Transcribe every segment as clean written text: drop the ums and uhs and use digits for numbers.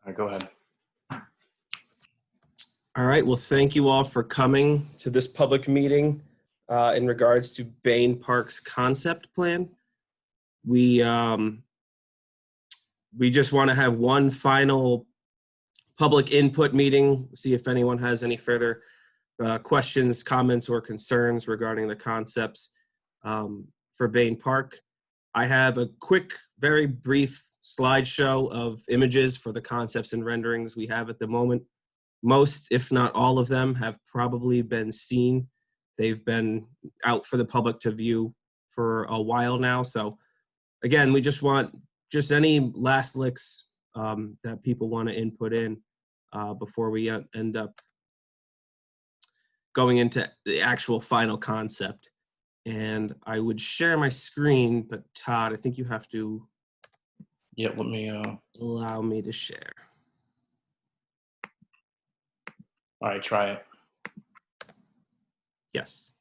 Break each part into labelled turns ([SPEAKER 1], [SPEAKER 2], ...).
[SPEAKER 1] Go ahead.
[SPEAKER 2] All right. Well, thank you all for coming to this public meeting in regards to Bain Park's concept plan. We just want to have one final public input meeting, see if anyone has any further questions, comments, or concerns regarding the concepts for Bain Park. I have a quick, very brief slideshow of images for the concepts and renderings we have at the moment. Most, if not all of them, have probably been seen. They've been out for the public to view for a while now. So again, we just want any last licks that people want to input in before we end up going into the actual final concept. And I would share my screen, but Todd, I think you have to
[SPEAKER 1] let me
[SPEAKER 2] allow me to share.
[SPEAKER 1] All right, try it.
[SPEAKER 2] Yes.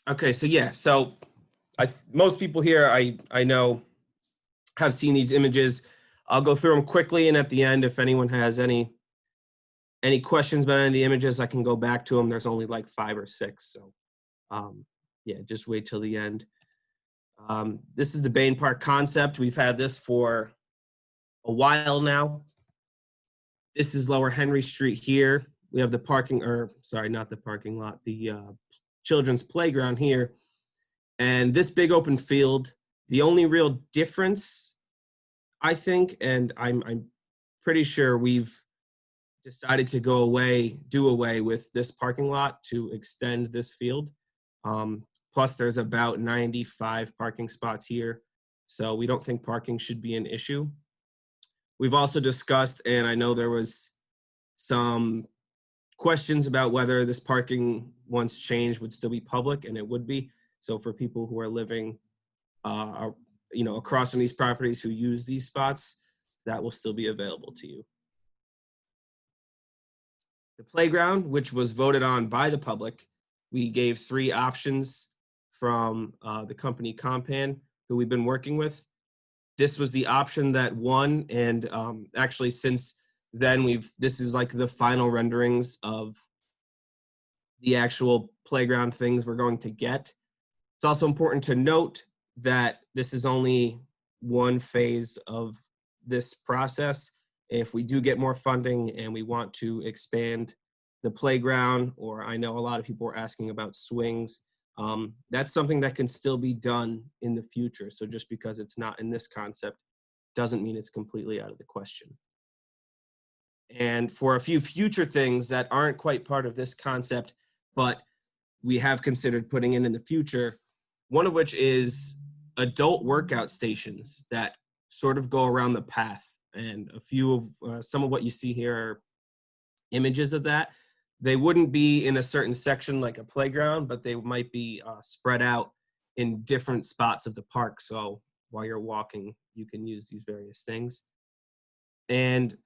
[SPEAKER 2] Okay, so yeah, most people here I know have seen these images. I'll go through them quickly, and at the end, if anyone has any questions about any of the images, I can go back to them. There's only like 5 or 6, so yeah, just wait till the end. This is the Bain Park concept. We've had this for a while now. This is Lower Henry Street here. We have the parking, or sorry, not the parking lot, the children's playground here. And this big open field, the only real difference, I think, and I'm pretty sure we've decided to do away with this parking lot to extend this field. Plus, there's about 95 parking spots here, so we don't think parking should be an issue. We've also discussed, and I know there was some questions about whether this parking, once changed, would still be public, and it would be. So for people who are living, across from these properties who use these spots, that will still be available to you. The playground, which was voted on by the public, we gave 3 options from the company Compan, who we've been working with. This was the option that won, and actually since then this is like the final renderings of the actual playground things we're going to get. It's also important to note that this is only one phase of this process. If we do get more funding and we want to expand the playground, or I know a lot of people are asking about swings, that's something that can still be done in the future. So just because it's not in this concept doesn't mean it's completely out of the question. And for a few future things that aren't quite part of this concept, but we have considered putting in the future, one of which is adult workout stations that sort of go around the path. And a few of some of what you see here are images of that. They wouldn't be in a certain section like a playground, but they might be spread out in different spots of the park. So while you're walking, you can use these various things. And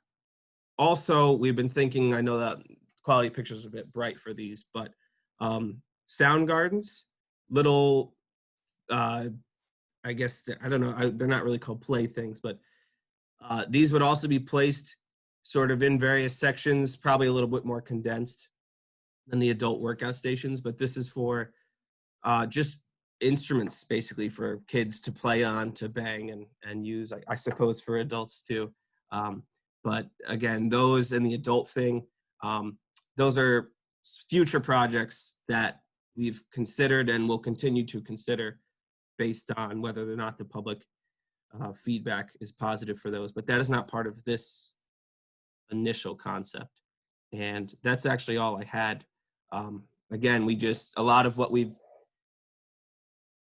[SPEAKER 2] also, we've been thinking, I know that quality pictures are a bit bright for these, but Soundgardens, little, I guess, I don't know, they're not really called play things, but these would also be placed sort of in various sections, probably a little bit more condensed than the adult workout stations, but this is for just instruments, basically, for kids to play on, to bang and use, I suppose for adults too. But again, those and the adult thing, those are future projects that we've considered and will continue to consider based on whether or not the public feedback is positive for those. But that is not part of this initial concept. And that's actually all I had. Again, a lot of what we've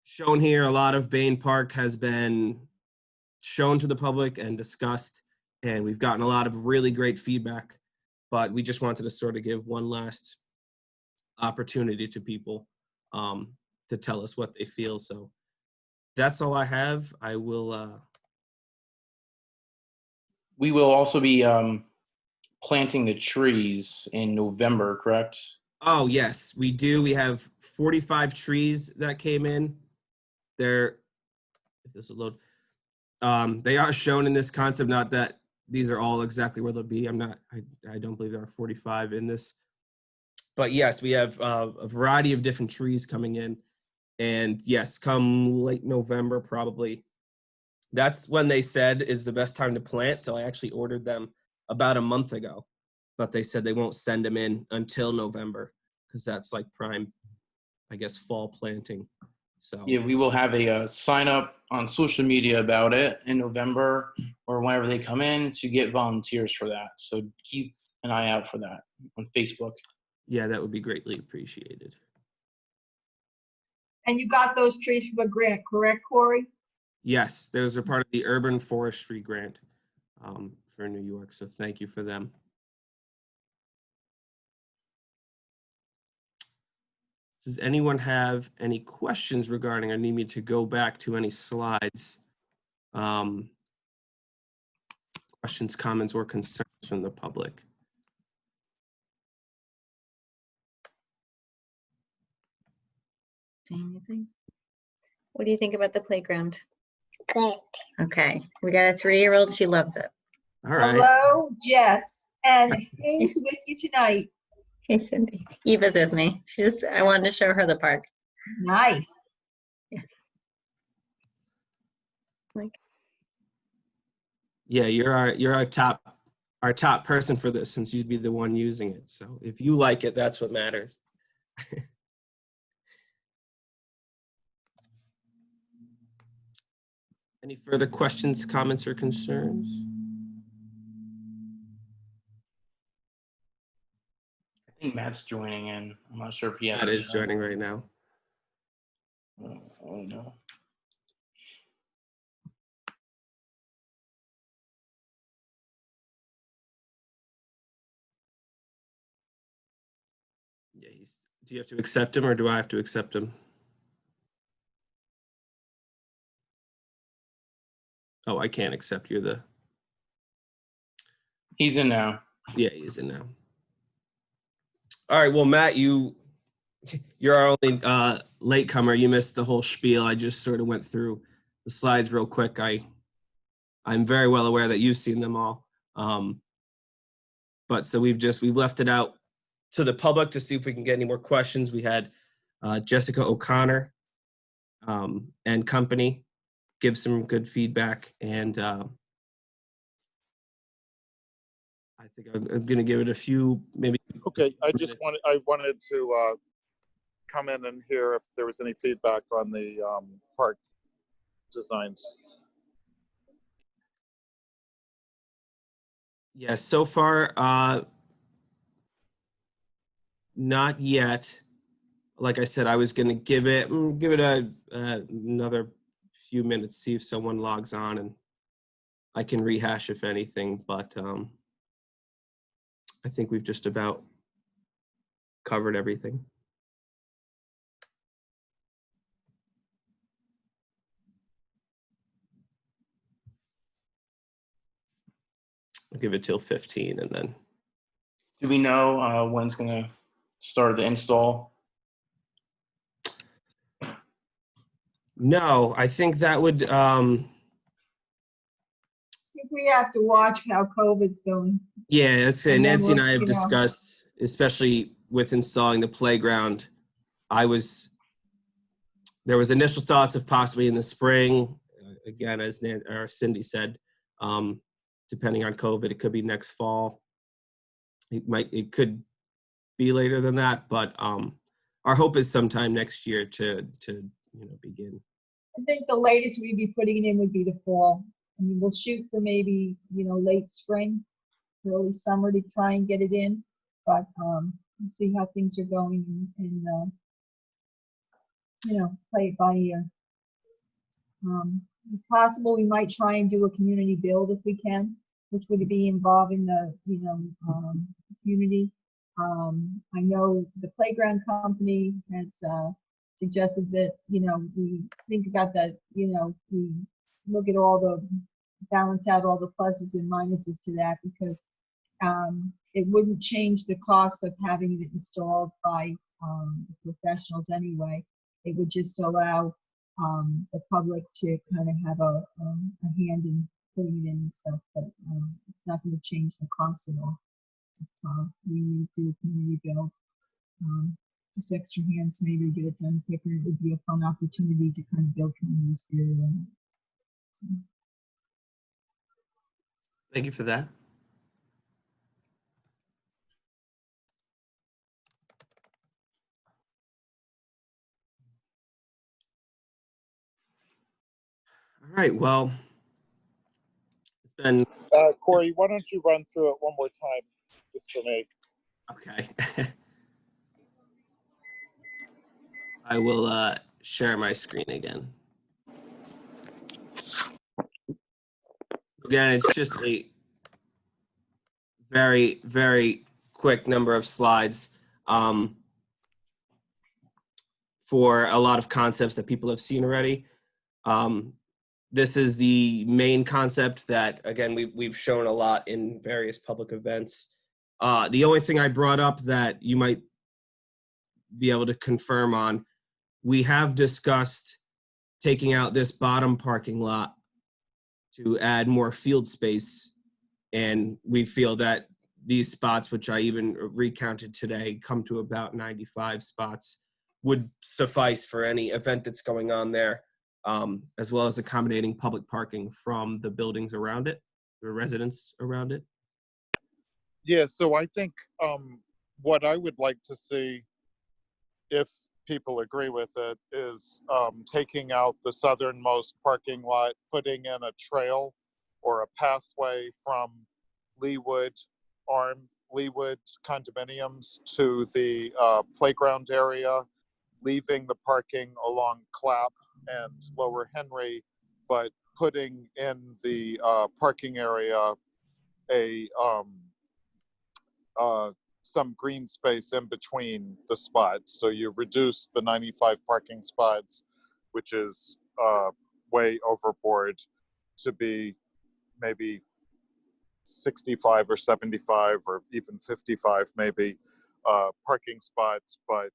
[SPEAKER 2] shown here, a lot of Bain Park has been shown to the public and discussed, and we've gotten a lot of really great feedback, but we just wanted to sort of give one last opportunity to people to tell us what they feel. So that's all I have. I will.
[SPEAKER 1] We will also be planting the trees in November, correct?
[SPEAKER 2] Oh, yes, we do. We have 45 trees that came in. They're, if this will load, they are shown in this concept, not that these are all exactly where they'll be. I don't believe there are 45 in this. But yes, we have a variety of different trees coming in. And yes, come late November, probably. That's when they said is the best time to plant. So I actually ordered them about a month ago, but they said they won't send them in until November because that's like prime, I guess, fall planting. So
[SPEAKER 1] Yeah, we will have a sign up on social media about it in November or whenever they come in to get volunteers for that. So keep an eye out for that on Facebook.
[SPEAKER 2] yeah, that would be greatly appreciated.
[SPEAKER 3] And you got those trees from a grant, correct, Corey?
[SPEAKER 2] Yes, those are part of the Urban Forestry Grant for New York. So thank you for them. Does anyone have any questions regarding or need me to go back to any slides? Questions, comments, or concerns from the public?
[SPEAKER 4] Say anything? What do you think about the playground?
[SPEAKER 5] Good.
[SPEAKER 4] Okay, we got a 3-year-old. She loves it.
[SPEAKER 2] All right.
[SPEAKER 3] Hello, Jess, and who's with you tonight?
[SPEAKER 4] Hey, Cindy. Eva's with me. I wanted to show her the park.
[SPEAKER 3] Nice.
[SPEAKER 4] Like,
[SPEAKER 2] Yeah, you're our top person for this since you'd be the one using it. So if you like it, that's what matters. Any further questions, comments, or concerns?
[SPEAKER 1] I think Matt's joining in. I'm not sure if he has.
[SPEAKER 2] That is joining right now.
[SPEAKER 1] Oh no.
[SPEAKER 2] Yeah, do you have to accept him or do I have to accept him? Oh, I can't accept. You're the.
[SPEAKER 1] He's in now.
[SPEAKER 2] Yeah, he's in now. All right, well, Matt, you're our only latecomer. You missed the whole spiel. I just sort of went through the slides real quick. I'm very well aware that you've seen them all. But so we've left it out to the public to see if we can get any more questions. We had Jessica O'Connor and company give some good feedback, and I think I'm going to give it a few, maybe.
[SPEAKER 6] Okay, I wanted to come in and hear if there was any feedback on the park designs.
[SPEAKER 2] Yeah, so far, not yet. Like I said, I was going to give it another few minutes, see if someone logs on, and I can rehash if anything. But I think we've just about covered everything. I'll give it till 15 and then.
[SPEAKER 1] Do we know when it's going to start the install?
[SPEAKER 2] No, I think that would.
[SPEAKER 3] I think we have to watch how COVID's going.
[SPEAKER 2] Yeah, as
[SPEAKER 3] And then
[SPEAKER 2] Nancy and
[SPEAKER 3] we'll,
[SPEAKER 2] I have
[SPEAKER 3] you know.
[SPEAKER 2] discussed, especially with installing the playground. There was initial thoughts of possibly in the spring. Again, as Cindy said, depending on COVID, it could be next fall. It could be later than that, but our hope is sometime next year to begin.
[SPEAKER 3] I think the latest we'd be putting it in would be the fall. I mean, we'll shoot for maybe, late spring, early summer to try and get it in, but we'll see how things are going and play it by ear. If possible, we might try and do a community build if we can, which would be involving the, community. I know the playground company has suggested that, we think about that, we look at balance out all the pluses and minuses to that, because it wouldn't change the cost of having it installed by professionals anyway. It would just allow the public to kind of have a hand in putting it in and stuff, but it's not going to change the cost at all. We do a community build. Just extra hands maybe to get it done quicker. It would be a fun opportunity to kind of build community spirit. So.
[SPEAKER 2] Thank you for that. All right, well, it's been
[SPEAKER 6] Corey, why don't you run through it one more time, just for me?
[SPEAKER 2] okay. I will share my screen again. Again, it's just a very, very quick number of slides for a lot of concepts that people have seen already. This is the main concept that, again, we've shown a lot in various public events. The only thing I brought up that you might be able to confirm on, we have discussed taking out this bottom parking lot to add more field space. And we feel that these spots, which I even recounted today, come to about 95 spots, would suffice for any event that's going on there, as well as accommodating public parking from the buildings around it, the residents around it.
[SPEAKER 6] Yeah, so I think what I would like to see, if people agree with it, is taking out the southernmost parking lot, putting in a trail or a pathway from Leewood condominiums to the playground area, leaving the parking along Clapp and Lower Henry, but putting in the parking area some green space in between the spots. So you reduce the 95 parking spots, which is way overboard, to be maybe 65 or 75 or even 55 maybe parking spots, but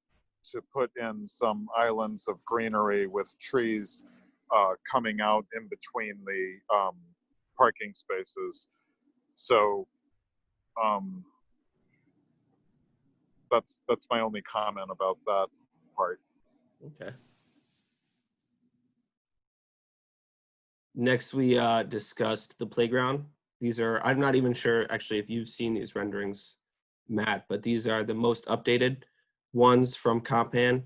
[SPEAKER 6] to put in some islands of greenery with trees coming out in between the parking spaces. So that's my only comment about that part.
[SPEAKER 2] Okay. Next, we discussed the playground. These are, I'm not even sure actually if you've seen these renderings, Matt, but these are the most updated ones from Compan.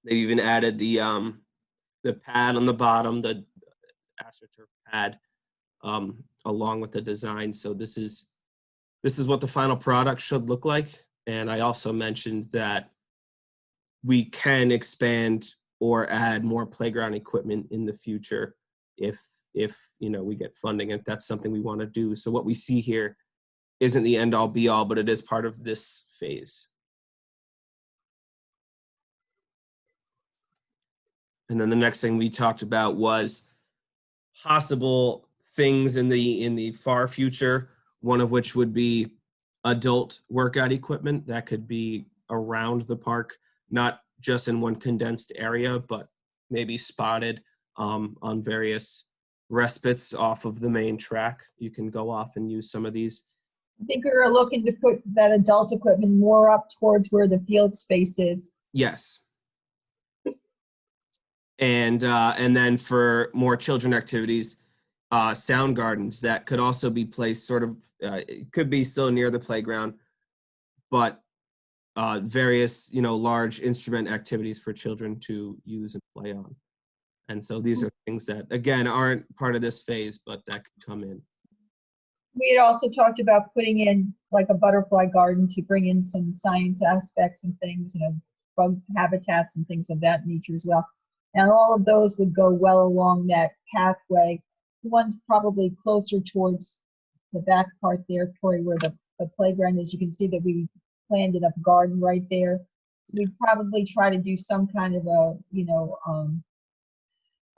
[SPEAKER 2] They even added the pad on the bottom, the AstroTurf pad, along with the design. So this is what the final product should look like. And I also mentioned that we can expand or add more playground equipment in the future if we get funding, if that's something we want to do. So what we see here isn't the end all be all, but it is part of this phase. And then the next thing we talked about was possible things in the far future, one of which would be adult workout equipment that could be around the park, not just in one condensed area, but maybe spotted on various respites off of the main track. You can go off and use some of these.
[SPEAKER 3] I think we were looking to put that adult equipment more up towards where the field space is.
[SPEAKER 2] Yes. And then for more children activities, sound gardens that could also be placed sort of, it could be still near the playground, but various, large instrument activities for children to use and play on. And so these are things that, again, aren't part of this phase, but that could come in.
[SPEAKER 3] We had also talked about putting in like a butterfly garden to bring in some science aspects and things, bug habitats and things of that nature as well. And all of those would go well along that pathway. The one's probably closer towards the back part there, Tori, where the playground is. You can see that we planted a garden right there. So we'd probably try to do some kind of a,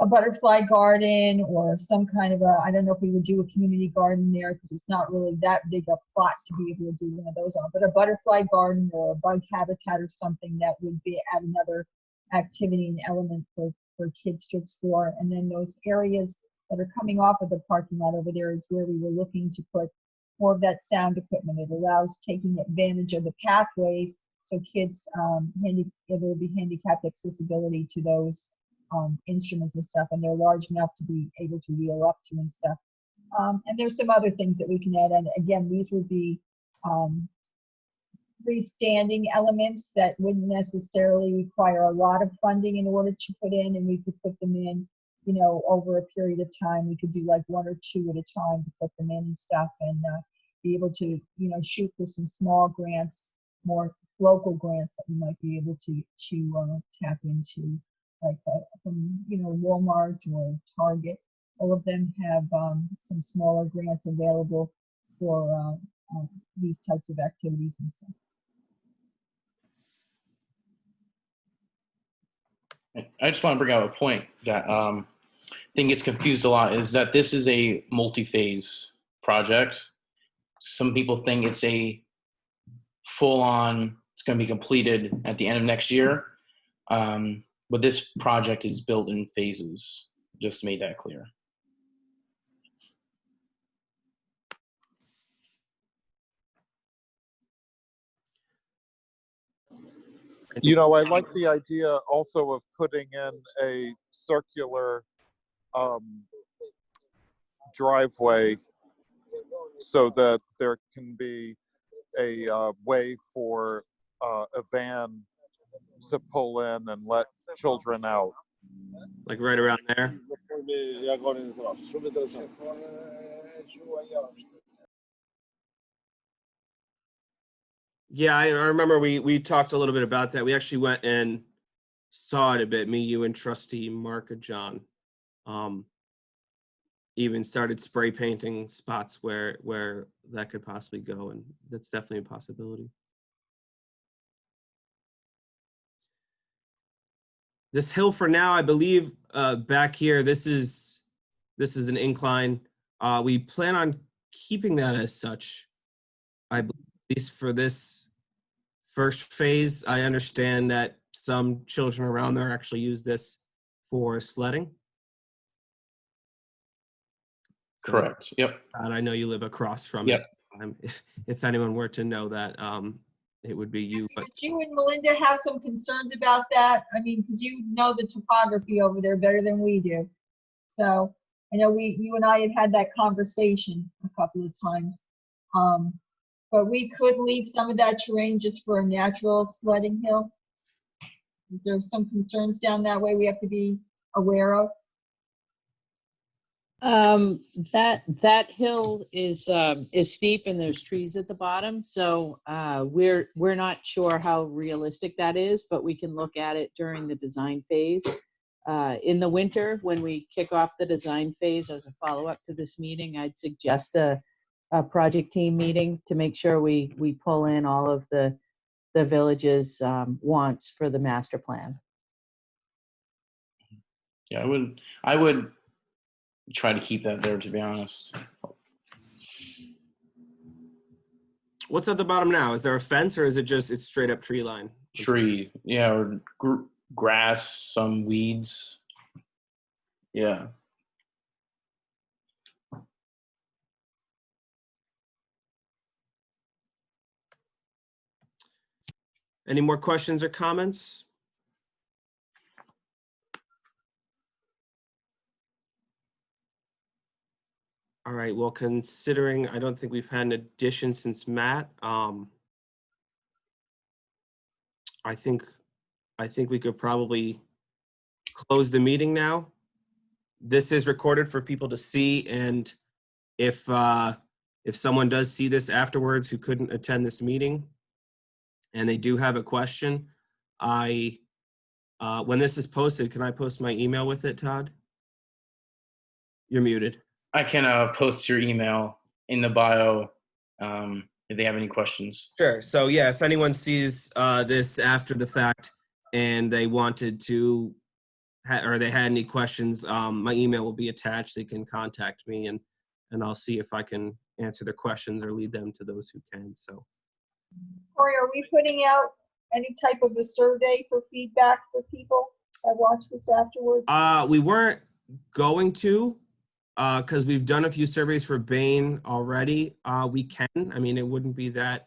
[SPEAKER 3] a butterfly garden or some kind of I don't know if we would do a community garden there because it's not really that big a plot to be able to do one of those on, but a butterfly garden or a bug habitat or something that would be add another activity and element for kids to explore. And then those areas that are coming off of the parking lot over there is where we were looking to put more of that sound equipment. It allows taking advantage of the pathways so kids, there will be handicapped accessibility to those instruments and stuff, and they're large enough to be able to wheel up to and stuff. And there's some other things that we can add. And again, these would be freestanding elements that wouldn't necessarily require a lot of funding in order to put in, and we could put them in, you know, over a period of time. We could do like 1 or 2 at a time to put them in and stuff, and be able to, you know, shoot for some small grants, more local grants that we might be able to tap into, like from, you know, Walmart or Target. All of them have some smaller grants available for these types of activities and stuff.
[SPEAKER 1] I just want to bring out a point that I think gets confused a lot, is that this is a multi-phase project. Some people think it's a full-on, it's going to be completed at the end of next year. But this project is built in phases, just to make that clear.
[SPEAKER 6] You know, I like the idea also of putting in a circular driveway so that there can be a way for a van to pull in and let children out.
[SPEAKER 2] Like right around there. Yeah, I remember we talked a little bit about that. We actually went and saw it a bit, me, you, and trustee Mark John. Even started spray painting spots where that could possibly go, and that's definitely a possibility. This hill for now, I believe, back here, this is an incline. We plan on keeping that as such. I believe, at least for this first phase. I understand that some children around there actually use this for sledding. So,
[SPEAKER 1] Correct. Yep.
[SPEAKER 2] and I know you live across from
[SPEAKER 1] Yep.
[SPEAKER 2] it. If anyone were to know that, it would be you. But
[SPEAKER 3] Did you and Melinda have some concerns about that? I mean, because you know the topography over there better than we do. So I know you and I had that conversation a couple of times. But we could leave some of that terrain just for a natural sledding hill. Is there some concerns down that way we have to be aware of?
[SPEAKER 5] That hill is steep and there's trees at the bottom. So we're not sure how realistic that is, but we can look at it during the design phase. In the winter, when we kick off the design phase as a follow-up to this meeting, I'd suggest a project team meeting to make sure we pull in all of the village's wants for the master plan.
[SPEAKER 1] Yeah, I would try to keep that there, to be honest.
[SPEAKER 2] what's at the bottom now? Is there a fence or is it just it's straight up tree line?
[SPEAKER 1] Tree, yeah, or grass, some weeds. Yeah.
[SPEAKER 2] Any more questions or comments? All right, well, considering I don't think we've had an addition since Matt, I think we could probably close the meeting now. This is recorded for people to see, and if someone does see this afterwards who couldn't attend this meeting and they do have a question, when this is posted, can I post my email with it, Todd? You're muted.
[SPEAKER 1] I can post your email in the bio if they have any questions.
[SPEAKER 2] Sure. So yeah, if anyone sees this after the fact and they wanted to or they had any questions, my email will be attached. They can contact me, and I'll see if I can answer their questions or lead them to those who can. So,
[SPEAKER 3] Corey, are we putting out any type of a survey for feedback for people that watch this afterwards?
[SPEAKER 2] we weren't going to, because we've done a few surveys for Bain already. We can. I mean, it wouldn't be that.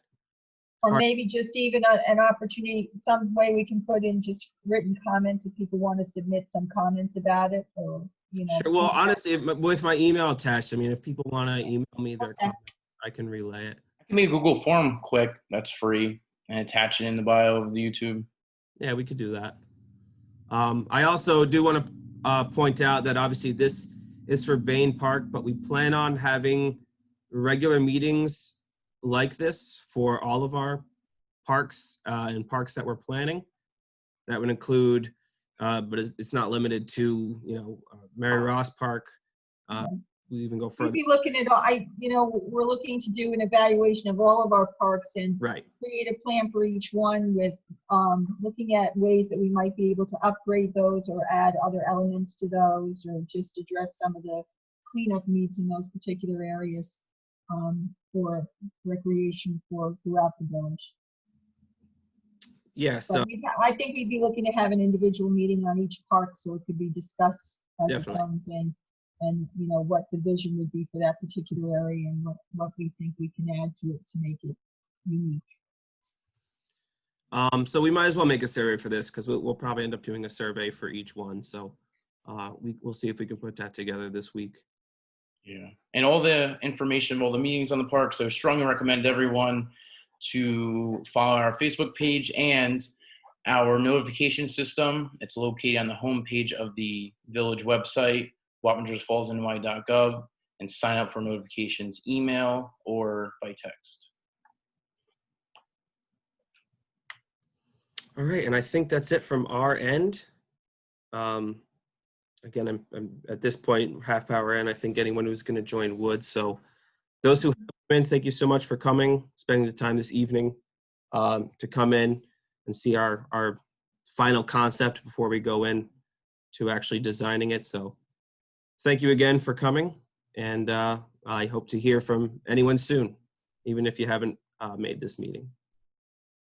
[SPEAKER 3] Or maybe just even an opportunity, some way we can put in just written comments if people want to submit some comments about it, or, you know.
[SPEAKER 2] Sure. Well, honestly, with my email attached, I mean, if people want to email me their
[SPEAKER 3] Okay.
[SPEAKER 2] comments, I can relay it.
[SPEAKER 1] I can make a Google form quick. That's free, and attach it in the bio of the YouTube.
[SPEAKER 2] Yeah, we could do that. I also do want to point out that obviously this is for Bain Park, but we plan on having regular meetings like this for all of our parks and parks that we're planning. That would include, but it's not limited to, you know, Mary Ross Park. We even go
[SPEAKER 3] We'd
[SPEAKER 2] further.
[SPEAKER 3] be looking at, we're looking to do an evaluation of all of our parks and
[SPEAKER 2] Right.
[SPEAKER 3] create a plan for each one with looking at ways that we might be able to upgrade those or add other elements to those, or just address some of the cleanup needs in those particular areas for recreation for throughout the village.
[SPEAKER 2] Yeah. So
[SPEAKER 3] But I think we'd be looking to have an individual meeting on each park so it could be discussed as its
[SPEAKER 2] Definitely.
[SPEAKER 3] own thing. And, you know, what the vision would be for that particular area and what we think we can add to it to make it unique.
[SPEAKER 2] so we might as well make a survey for this, because we'll probably end up doing a survey for each one. So we'll see if we can put that together this week.
[SPEAKER 1] Yeah, and all the information, all the meetings on the park. So strongly recommend everyone to follow our Facebook page and our notification system. It's located on the homepage of the village website, wappengersfallsny.gov, and sign up for notifications, email or by text.
[SPEAKER 2] All right, and I think that's it from our end. Again, I'm at this point, half hour in. I think anyone who's going to join would. So those who have come in, thank you so much for coming, spending the time this evening to come in and see our final concept before we go in to actually designing it. So thank you again for coming, and I hope to hear from anyone soon, even if you haven't made this meeting.